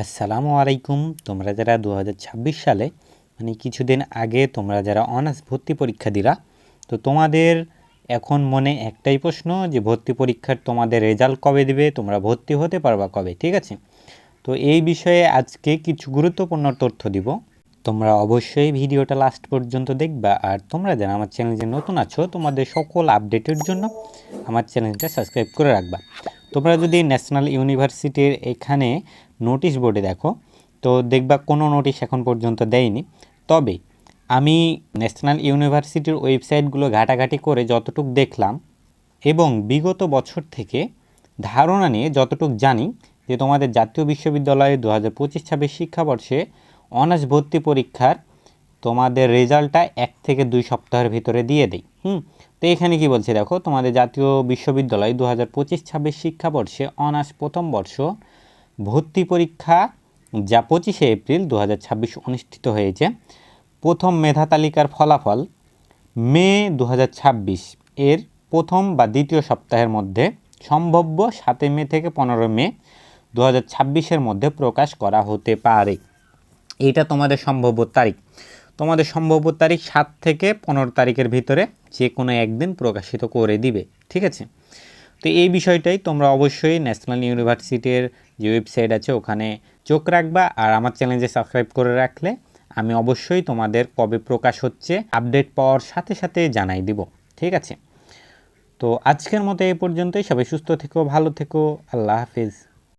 আসসালামু আলাইকুম। তোমরা যারা 2026 সালে মানে কিছুদিন আগে তোমরা যারা অনার্স ভর্তি পরীক্ষা দিলা, তো তোমাদের এখন মনে একটাই প্রশ্ন যে ভর্তি পরীক্ষার তোমাদের রেজাল্ট কবে দিবে, তোমরা ভর্তি হতে পারবা কবে, ঠিক আছে? তো এই বিষয়ে আজকে কিছু গুরুত্বপূর্ণ তথ্য দিব। তোমরা অবশ্যই ভিডিওটা লাস্ট পর্যন্ত দেখবা। আর তোমরা যারা আমার চ্যানেলে নতুন আছো, তোমাদের সকল আপডেটের জন্য আমার চ্যানেলটা সাবস্ক্রাইব করে রাখবা। তোমরা যদি ন্যাশনাল ইউনিভার্সিটির এখানে নোটিশ বোর্ডে দেখো, তো দেখবা কোনো নোটিশ এখন পর্যন্ত দেয়নি। তবে আমি ন্যাশনাল ইউনিভার্সিটির ওয়েবসাইটগুলো ঘাটাঘাটি করে যতটুকু দেখলাম এবং বিগত বছর থেকে ধারণা নিয়ে যতটুকু জানি, যে তোমাদের জাতীয় বিশ্ববিদ্যালয়ে 2025-26 শিক্ষাবর্ষে অনার্স ভর্তি পরীক্ষার তোমাদের রেজাল্টটা 1 থেকে 2 সপ্তাহের ভিতরে দিয়ে দেয়। তো এখানে কি বলছে দেখো, তোমাদের জাতীয় বিশ্ববিদ্যালয় 2025-26 শিক্ষাবর্ষে অনার্স প্রথম বর্ষ ভর্তি পরীক্ষা যা 25শে এপ্রিল 2026 অনুষ্ঠিত হয়েছে। প্রথম মেধা তালিকার ফলাফল মে 2026 এর প্রথম বা দ্বিতীয় সপ্তাহের মধ্যে, সম্ভাব্য 7 মে থেকে 15 মে 2026-এর মধ্যে প্রকাশ করা হতে পারে। এটা তোমাদের সম্ভাব্য তারিখ। তোমাদের সম্ভাব্য তারিখ 7 থেকে 15 তারিখের ভিতরে যে কোনো একদিন প্রকাশিত করে দিবে, ঠিক আছে? তো এই বিষয়টাই তোমরা অবশ্যই ন্যাশনাল ইউনিভার্সিটির যে ওয়েবসাইট আছে ওখানে চোখ রাখবা। আর আমার চ্যানেলে সাবস্ক্রাইব করে রাখলে আমি অবশ্যই তোমাদের কবে প্রকাশ হচ্ছে আপডেট পাওয়ার সাথে সাথে জানাই দিব, ঠিক আছে? তো আজকের মতো এই পর্যন্তই। সবাই সুস্থ থেকো, ভালো থেকো, আল্লাহ হাফিজ।